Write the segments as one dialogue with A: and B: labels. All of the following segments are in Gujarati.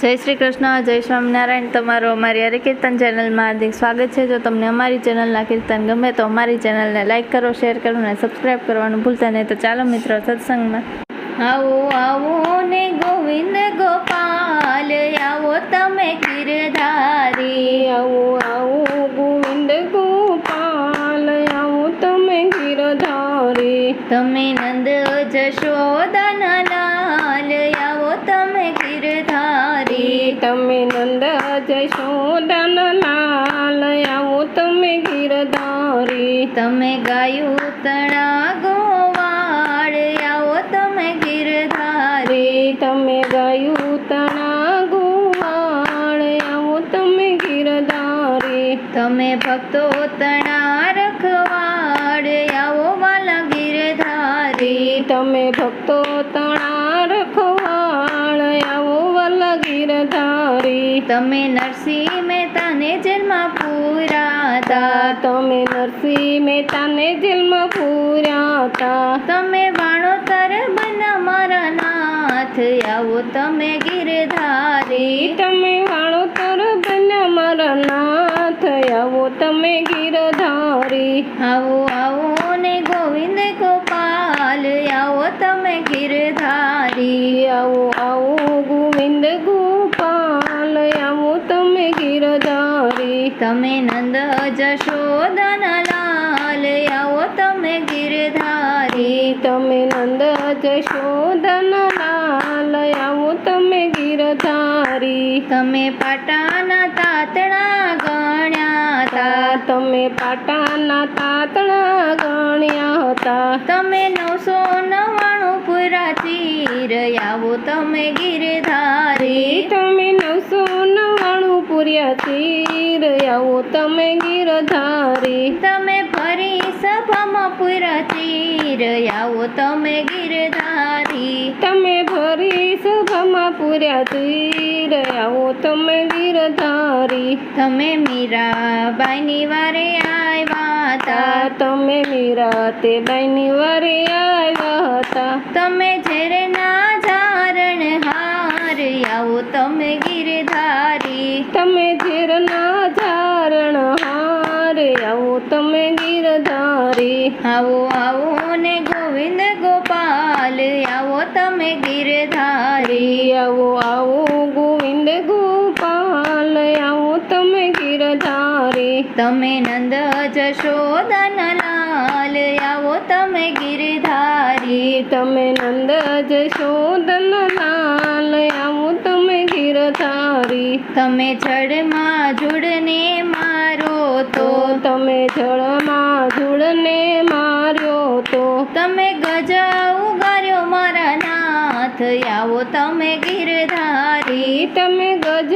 A: જય શ્રી કૃષ્ણ, જય સ્વામિનારાયણ। તમારો અમારી હરિકીર્તન ચેનલમાં હાર્દિક સ્વાગત છે। જો તમને અમારી ચેનલના કીર્તન ગમે તો અમારી ચેનલને લાઇક કરો, શેર કરો અને સબસ્ક્રાઈબ કરવાનું ભૂલતા નહીં। તો ચાલો મિત્રો સત્સંગમાં। આવો આવો ને ગોવિંદ ગોપાલ, આવો તમે ગીરધારી।
B: આવો આવો ગોવિંદ ગોપાલ, આવો તમે ગીરધારી।
A: તમે નંદ જશોદાના લાલ, આવો તમે ગીરધારી।
B: તમે નંદ જશોદાના લાલ, આવો તમે ગીરધારી।
A: તમે ગાયું તણા ગોવાળ, આવો તમે ગીરધારી।
B: તમે ગાયું તણા ગોવાળ, આવો તમે ગીરધારી।
A: તમે ભક્તો તણા રખવાડ, આવો વાલા ગીરધારી।
B: તમે ભક્તો તણા રખવાળ, આવો વાલા ગીરધારી।
A: તમે નરસિંહ મહેતાને જેલમાં પૂર્યા,
B: તમે નરસિંહ મહેતાને જેલમાં પૂર્યા।
A: તમે વાણોતર બના મારા નાથ, આવો તમે ગીરધારી।
B: તમે વાણોતર બન્યા મારા નાથ, આવો તમે ગીરધારી।
A: આવો આવો ને ગોવિંદ ગોપાલ, આવો તમે ગીરધારી।
B: આવો આવો ગોવિંદ ગોપાલ, આવો તમે ગીરધારી।
A: તમે નંદ જશોદાના લાલ, આવો તમે ગીરધારી।
B: તમે નંદ જશોદાના લાલ, આવો તમે ગીરધારી।
A: તમે પાટાના તાતણા ગણ્યા,
B: તમે પાટાના તાતણા ગણ્યા હતા।
A: તમે 999 પૂરા ચીર, આવો તમે ગીરધારી।
B: તમે 999 પૂર્યા ચીર, આવો તમે ગીરધારી।
A: તમે ફરી સભામાં પૂરા ચીર, આવો તમે ગીરધારી।
B: તમે ફરી સભામાં પૂર્યા ચીર, આવો તમે ગીરધારી।
A: તમે મીરાબાઈની વારે આવ્યા હતા,
B: તમે મીરા તે બાઈની વારે આવ્યા હતા।
A: તમે ઝેરના ઝારણ હાર, આવો તમે ગીરધારી।
B: તમે ઝેરના ઝારણ હાર, આવો તમે ગીરધારી।
A: આવો આવો ને ગોવિંદ ગોપાલ, આવો તમે ગીરધારી।
B: આવો આવો ગોવિંદ ગોપાલ, આવો તમે ગીરધારી।
A: તમે નંદ જશોદાના લાલ, આવો તમે ગીરધારી।
B: તમે નંદ જશોદાના લાલ, આવો તમે ગીરધારી।
A: તમે જળમાં જુડને મારો તો,
B: તમે જળમાં જુડને માર્યો તો।
A: તમે ગજા ઉગાર્યો મારા નાથ, આવો તમે ગીરધારી।
B: તમે ગજ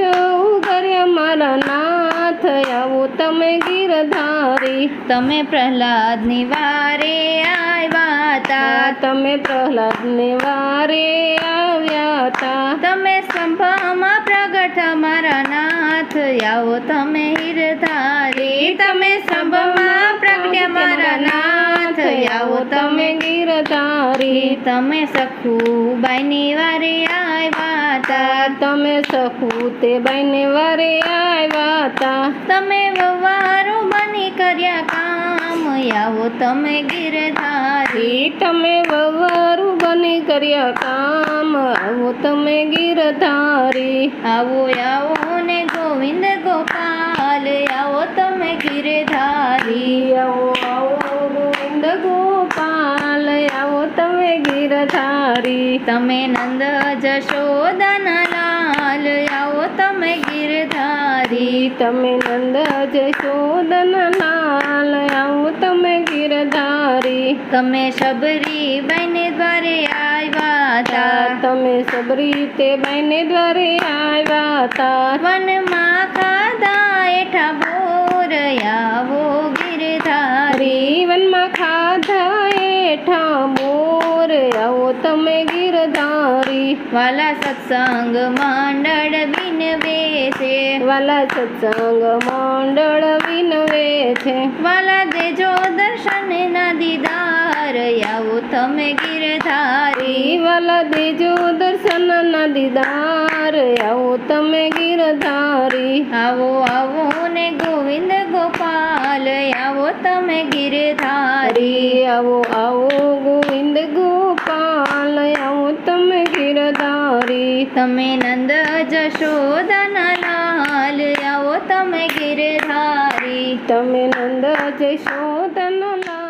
B: ઉગર્યા મારા નાથ, આવો તમે ગીરધારી।
A: તમે પ્રહલાદની વારે આવ્યા હતા,
B: તમે પ્રહલાદને વારે આવ્યા હતા।
A: તમે સ્તંભમાં પ્રગટ મારા નાથ, આવો તમે ગીરધારી। તમે સ્તંભમાં પ્રગટ્યા મારા નાથ, આવો તમે
B: ગીરધારી।
A: તમે સખુબાઈની વારે આવ્યા હતા,
B: તમે સખુતે બાઈને વારે આવ્યા હતા।
A: તમે વવારો બની કર્યા કામ, આવો તમે ગીરધારી।
B: તમે વવારું બની કર્યા કામ, આવો તમે ગીરધારી।
A: આવો આવો ને ગોવિંદ ગોપાલ, આવો તમે ગીરધારી।
B: આવો આવો ગોવિંદ ગોપાલ, આવો તમે ગીરધારી।
A: તમે નંદ જશોદાના લાલ, આવો તમે ગીરધારી।
B: તમે નંદ જશોદાના લાલ, આવો તમે ગીરધારી।
A: તમે શબરી બાઈને દ્વારે આવ્યા હતા,
B: તમે સબરી તે બાઈને દ્વારે આવ્યા હતા।
A: વનમાં ખાધા એઠા બોર, આવો ગીરધારી।
B: વનમાં ખાધા એઠા બોર, આવો તમે ગીરધારી।
A: વાલા સત્સંગ મંડળ બિનવે છે,
B: વાલા સત્સંગ મંડળ વિનવે છે।
A: વાલા દેજો દર્શન ના દીદાર, પાર આવો તમે ગિરધારી
B: વાલા દેજો દર્શનના દીદાર આવો તમે ગિરધારી
A: આવો આવો ને ગોવિંદ ગોપાલ આવો તમે ગિરધારી
B: આવો આવો ગોવિંદ ગોપાલ આવો તમે ગિરધારી
A: તમે નંદ જશોદાના લાલ આવો તમે ગિરધારી
B: તમે નંદ જશોદના લાલ